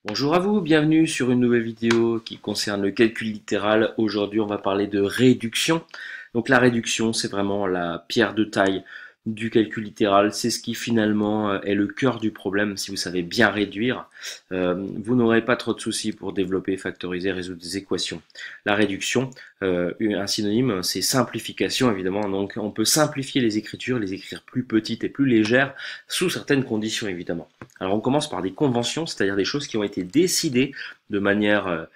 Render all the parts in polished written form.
Bonjour à vous, bienvenue sur une nouvelle vidéo qui concerne le calcul littéral. Aujourd'hui, on va parler de réduction. Donc la réduction, c'est vraiment la pierre de taille du calcul littéral. C'est ce qui finalement est le cœur du problème. Si vous savez bien réduire, vous n'aurez pas trop de soucis pour développer, factoriser, résoudre des équations. La réduction, un synonyme, c'est simplification évidemment. Donc on peut simplifier les écritures, les écrire plus petites et plus légères sous certaines conditions évidemment. Alors on commence par des conventions, c'est-à-dire des choses qui ont été décidées de manière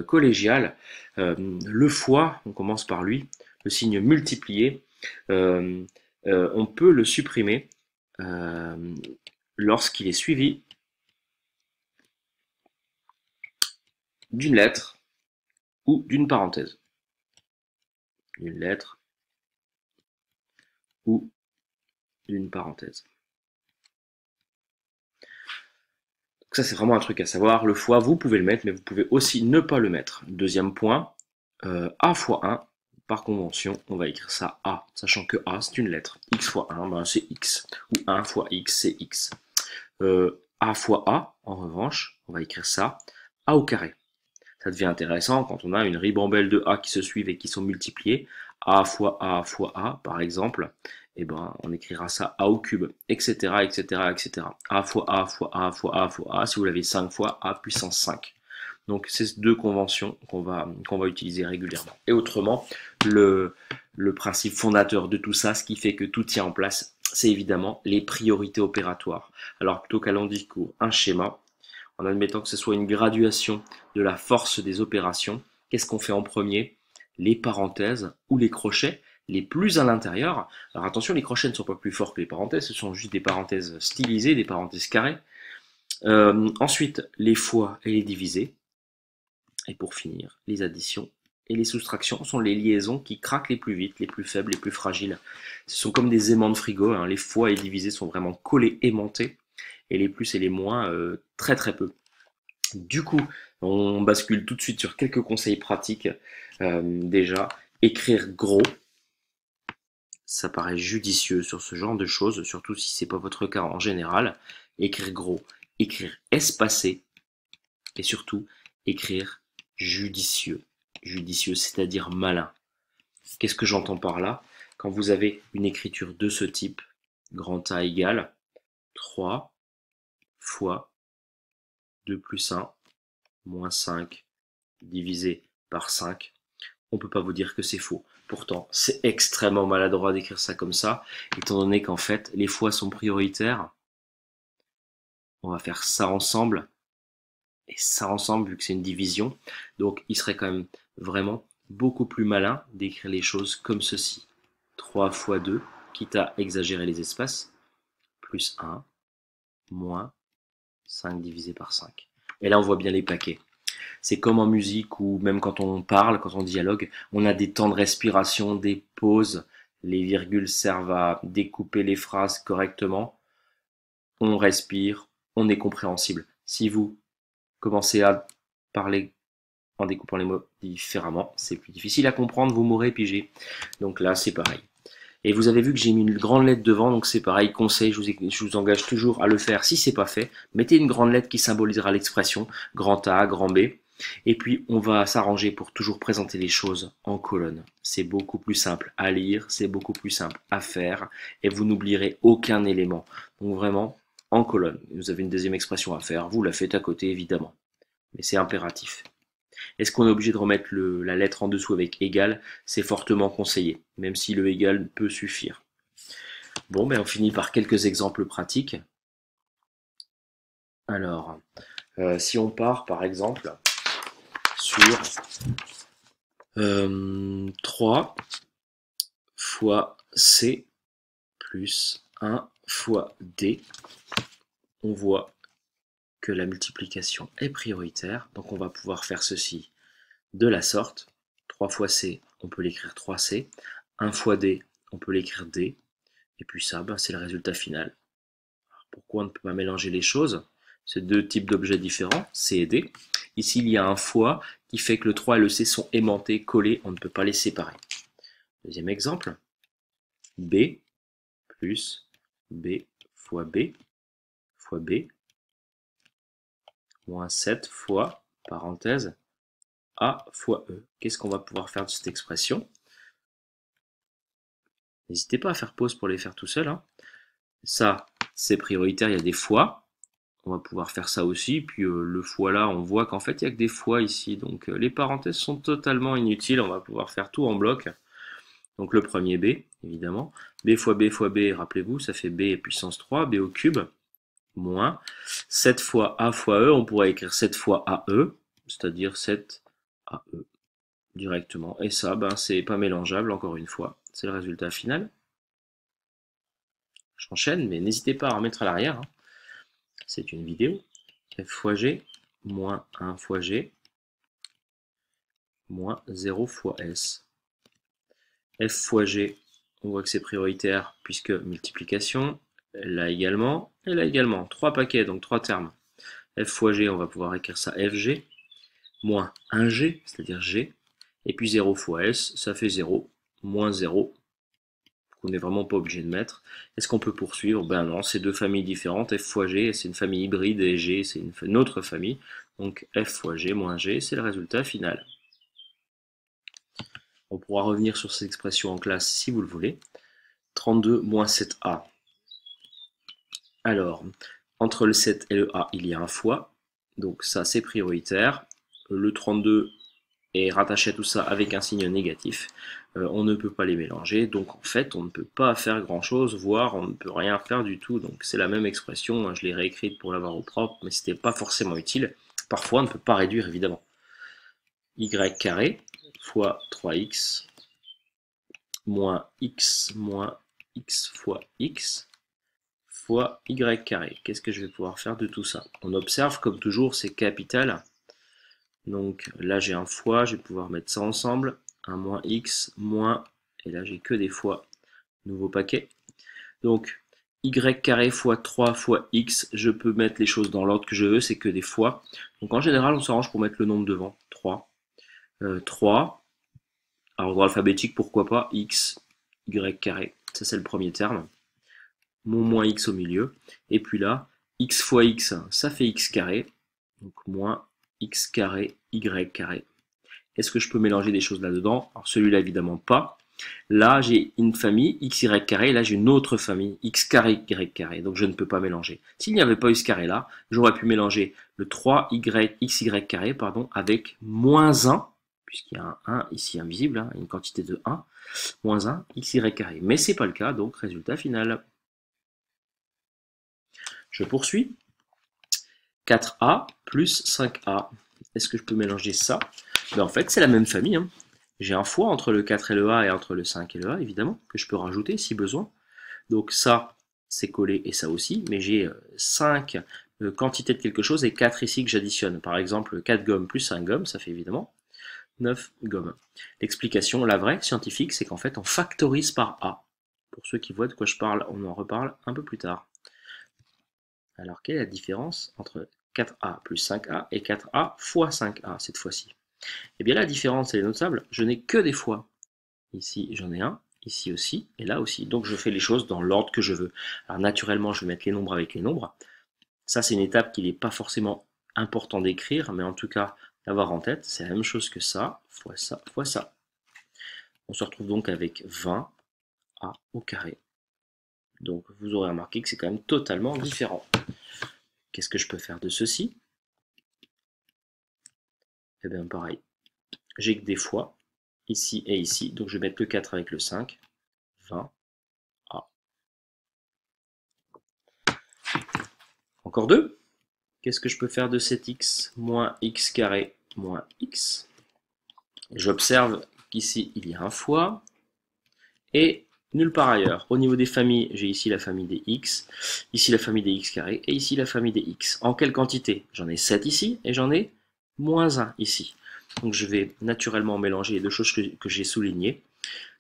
collégiale. Le fois, on commence par lui, le signe multiplié, on peut le supprimer lorsqu'il est suivi d'une lettre ou d'une parenthèse. D'une lettre ou d'une parenthèse. Ça, c'est vraiment un truc à savoir. Le fois, vous pouvez le mettre, mais vous pouvez aussi ne pas le mettre. Deuxième point, A fois 1, par convention, on va écrire ça A, sachant que A, c'est une lettre. X fois 1, ben, c'est X. Ou 1 fois X, c'est X. A fois A, en revanche, on va écrire ça A au carré. Ça devient intéressant quand on a une ribambelle de A qui se suivent et qui sont multipliées. A fois A fois A, par exemple, et ben, on écrira ça A au cube, etc., etc., etc. A fois A fois A fois A fois A, si vous l'avez 5 fois, A puissance 5. Donc, c'est deux conventions qu'on va utiliser régulièrement. Et autrement, le principe fondateur de tout ça, ce qui fait que tout tient en place, c'est évidemment les priorités opératoires. Alors, plutôt qu'à long discours, un schéma, en admettant que ce soit une graduation de la force des opérations, qu'est-ce qu'on fait en premier? Les parenthèses ou les crochets les plus à l'intérieur. Alors attention, les crochets ne sont pas plus forts que les parenthèses, ce sont juste des parenthèses stylisées, des parenthèses carrées. Ensuite, les fois et les divisés. Et pour finir, les additions et les soustractions sont les liaisons qui craquent les plus vite, les plus faibles, les plus fragiles. Ce sont comme des aimants de frigo, hein. Les fois et divisés sont vraiment collés, aimantés, et les plus et les moins, très très peu. Du coup, on bascule tout de suite sur quelques conseils pratiques. Déjà, écrire gros, ça paraît judicieux sur ce genre de choses, surtout si c'est pas votre cas en général. Écrire gros, écrire espacé, et surtout écrire judicieux. Judicieux, c'est-à-dire malin. Qu'est-ce que j'entends par là? Quand vous avez une écriture de ce type, grand A égale 3 fois 2 plus 1 moins 5 divisé par 5, on ne peut pas vous dire que c'est faux. Pourtant, c'est extrêmement maladroit d'écrire ça comme ça, étant donné qu'en fait, les fois sont prioritaires. On va faire ça ensemble, et ça ensemble, vu que c'est une division. Donc, il serait quand même vraiment beaucoup plus malin d'écrire les choses comme ceci. 3 fois 2, quitte à exagérer les espaces, plus 1, moins 5 divisé par 5. Et là, on voit bien les paquets. C'est comme en musique ou même quand on parle, quand on dialogue, on a des temps de respiration, des pauses, les virgules servent à découper les phrases correctement. On respire, on est compréhensible. Si vous commencez à parler en découpant les mots différemment, c'est plus difficile à comprendre, vous m'aurez pigé. Donc là, c'est pareil. Et vous avez vu que j'ai mis une grande lettre devant, donc c'est pareil, conseil, je vous engage toujours à le faire. Si c'est pas fait, mettez une grande lettre qui symbolisera l'expression, grand A, grand B. Et puis, on va s'arranger pour toujours présenter les choses en colonne. C'est beaucoup plus simple à lire, c'est beaucoup plus simple à faire, et vous n'oublierez aucun élément. Donc vraiment, en colonne. Vous avez une deuxième expression à faire, vous la faites à côté, évidemment. Mais c'est impératif. Est-ce qu'on est obligé de remettre la lettre en dessous avec égal? C'est fortement conseillé, même si le égal peut suffire. Bon, ben on finit par quelques exemples pratiques. Alors, si on part par exemple sur 3 fois C plus 1 fois D, on voit que la multiplication est prioritaire, donc on va pouvoir faire ceci de la sorte. 3 fois C, on peut l'écrire 3C, 1 fois D, on peut l'écrire D, et puis ça, ben, c'est le résultat final. Alors, pourquoi on ne peut pas mélanger les choses? C'est deux types d'objets différents, C et D. Ici, il y a un fois qui fait que le 3 et le C sont aimantés, collés, on ne peut pas les séparer. Deuxième exemple. B plus B fois B fois B moins 7 fois, parenthèse, A fois E. Qu'est-ce qu'on va pouvoir faire de cette expression? N'hésitez pas à faire pause pour les faire tout seul, hein. Ça, c'est prioritaire, il y a des fois. On va pouvoir faire ça aussi. Puis le fois là, on voit qu'en fait, il n'y a que des fois ici. Donc les parenthèses sont totalement inutiles. On va pouvoir faire tout en bloc. Donc le premier B, évidemment. B fois B fois B, rappelez-vous, ça fait B puissance 3, B au cube, moins 7 fois A fois E. On pourrait écrire 7 fois AE, c'est-à-dire 7 AE directement. Et ça, ben, c'est pas mélangeable, encore une fois. C'est le résultat final. J'enchaîne, mais n'hésitez pas à remettre à l'arrière, hein. C'est une vidéo. F fois G, moins 1 fois G, moins 0 fois S. F fois G, on voit que c'est prioritaire puisque multiplication, là également, et là également. 3 paquets, donc 3 termes. F fois G, on va pouvoir écrire ça FG, moins 1G, c'est-à-dire G, et puis 0 fois S, ça fait 0, moins 0, qu'on n'est vraiment pas obligé de mettre. Est-ce qu'on peut poursuivre? Ben non, c'est deux familles différentes, F fois G, c'est une famille hybride, et G, c'est une autre famille. Donc F fois G moins G, c'est le résultat final. On pourra revenir sur cette expression en classe si vous le voulez. 32 moins 7A. Alors, entre le 7 et le A, il y a un fois. Donc ça, c'est prioritaire. Le 32 est rattaché à tout ça avec un signe négatif. On ne peut pas les mélanger. Donc en fait, on ne peut pas faire grand-chose, voire on ne peut rien faire du tout. Donc c'est la même expression. Je l'ai réécrite pour l'avoir au propre, mais ce n'était pas forcément utile. Parfois, on ne peut pas réduire, évidemment. Y carré fois 3x moins x fois x fois y carré. Qu'est-ce que je vais pouvoir faire de tout ça? On observe, comme toujours, c'est capital. Donc là, j'ai un fois, je vais pouvoir mettre ça ensemble. Un moins x, moins, et là, j'ai que des fois. Nouveau paquet. Donc, y carré fois 3 fois x, je peux mettre les choses dans l'ordre que je veux, c'est que des fois. Donc en général, on s'arrange pour mettre le nombre devant. 3. 3. À ordre alphabétique, pourquoi pas, x, y carré. Ça, c'est le premier terme. Mon moins x au milieu. Et puis là, x fois x, ça fait x carré. Donc moins x carré, y carré. Est-ce que je peux mélanger des choses là-dedans? Alors celui-là, évidemment pas. Là, j'ai une famille, x, y carré. Là, j'ai une autre famille, x carré, y carré. Donc, je ne peux pas mélanger. S'il n'y avait pas eu ce carré-là, j'aurais pu mélanger le 3y, xy carré, pardon, avec moins 1, puisqu'il y a un 1 ici invisible, hein, une quantité de 1, moins 1, xy carré. Mais ce n'est pas le cas, donc résultat final. Je poursuis. 4a plus 5a. Est-ce que je peux mélanger ça? Ben, en fait, c'est la même famille, hein. J'ai un fois entre le 4 et le A et entre le 5 et le A, évidemment, que je peux rajouter si besoin. Donc ça, c'est collé et ça aussi, mais j'ai 5 quantités de quelque chose et 4 ici que j'additionne. Par exemple, 4 gommes plus 5 gommes, ça fait évidemment 9 gommes. L'explication, la vraie, scientifique, c'est qu'en fait, on factorise par A. Pour ceux qui voient de quoi je parle, on en reparle un peu plus tard. Alors, quelle est la différence entre 4A plus 5A et 4A fois 5A cette fois-ci? Eh bien, la différence, elle est notable. Je n'ai que des fois. Ici, j'en ai un. Ici aussi, et là aussi. Donc, je fais les choses dans l'ordre que je veux. Alors, naturellement, je vais mettre les nombres avec les nombres. Ça, c'est une étape qu'il n'est pas forcément important d'écrire, mais en tout cas, d'avoir en tête. C'est la même chose que ça, fois ça, fois ça. On se retrouve donc avec 20A au carré. Donc, vous aurez remarqué que c'est quand même totalement différent. Qu'est-ce que je peux faire de ceci? Eh bien, pareil. J'ai que des fois, ici et ici. Donc, je vais mettre le 4 avec le 5. 20A. Encore 2. Qu'est-ce que je peux faire de 7x moins x carré moins x? J'observe qu'ici, il y a un fois. Et nulle part ailleurs. Au niveau des familles, j'ai ici la famille des x, ici la famille des x carré, et ici la famille des x. En quelle quantité? J'en ai 7 ici, et j'en ai moins 1 ici. Donc je vais naturellement mélanger les deux choses que j'ai soulignées.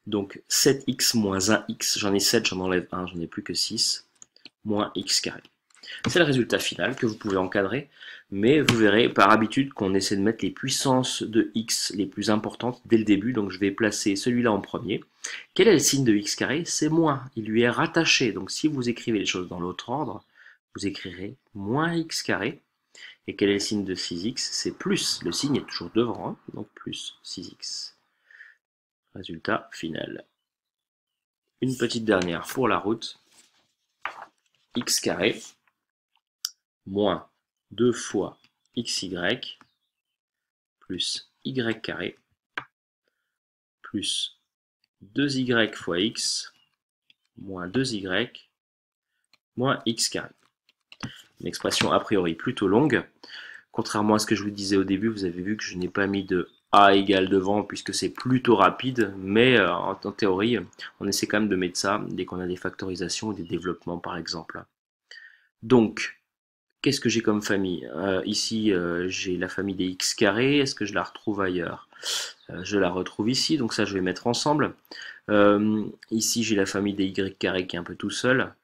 Donc 7x moins 1x, j'en ai 7, j'en enlève 1, j'en ai plus que 6, moins x carré. C'est le résultat final que vous pouvez encadrer, mais vous verrez par habitude qu'on essaie de mettre les puissances de x les plus importantes dès le début, donc je vais placer celui-là en premier. Quel est le signe de x carré? C'est moins, il lui est rattaché, donc si vous écrivez les choses dans l'autre ordre, vous écrirez moins x carré. Et quel est le signe de 6x? C'est plus, le signe est toujours devant, hein, donc plus 6x. Résultat final. Une petite dernière pour la route. X carré moins 2 fois xy plus y carré plus 2y fois x moins 2y moins x carré. Une expression a priori plutôt longue. Contrairement à ce que je vous disais au début, vous avez vu que je n'ai pas mis de a égale devant puisque c'est plutôt rapide, mais en théorie, on essaie quand même de mettre ça dès qu'on a des factorisations ou des développements par exemple. Donc, qu'est-ce que j'ai comme famille? Ici, j'ai la famille des x carrés. Est-ce que je la retrouve ailleurs? Je la retrouve ici, donc ça je vais mettre ensemble. Ici, j'ai la famille des y carrés qui est un peu tout seul.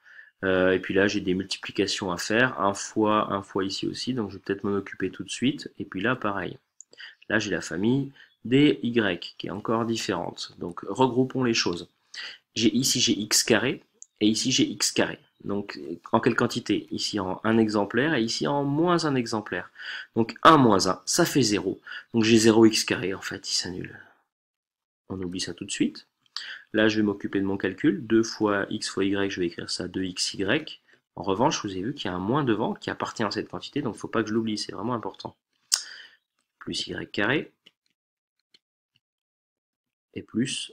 Et puis là, j'ai des multiplications à faire, un fois ici aussi, donc je vais peut-être m'en occuper tout de suite. Et puis là, pareil. Là, j'ai la famille des y qui est encore différente. Donc, regroupons les choses. Ici, j'ai x carré, et ici, j'ai x carré. Donc, en quelle quantité? Ici en 1 exemplaire, et ici en moins 1 exemplaire. Donc, 1 moins 1, ça fait 0. Donc, j'ai 0 x carré, en fait, il s'annule. On oublie ça tout de suite. Là, je vais m'occuper de mon calcul. 2 fois x fois y, je vais écrire ça 2xy. En revanche, vous avez vu qu'il y a un moins devant qui appartient à cette quantité, donc il ne faut pas que je l'oublie, c'est vraiment important. Plus y carré. Et plus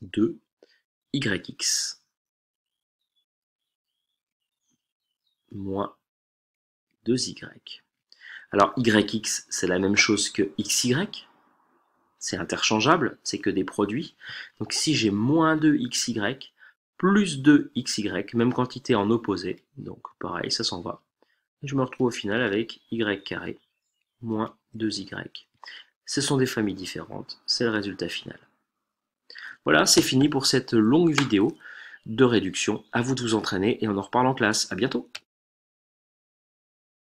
2yx. Moins 2y. Alors, yx, c'est la même chose que xy. C'est interchangeable, c'est que des produits. Donc si j'ai moins 2xy, plus 2xy, même quantité en opposé, donc pareil, ça s'en va. Et je me retrouve au final avec y carré moins 2y. Ce sont des familles différentes, c'est le résultat final. Voilà, c'est fini pour cette longue vidéo de réduction. À vous de vous entraîner et on en reparle en classe. À bientôt!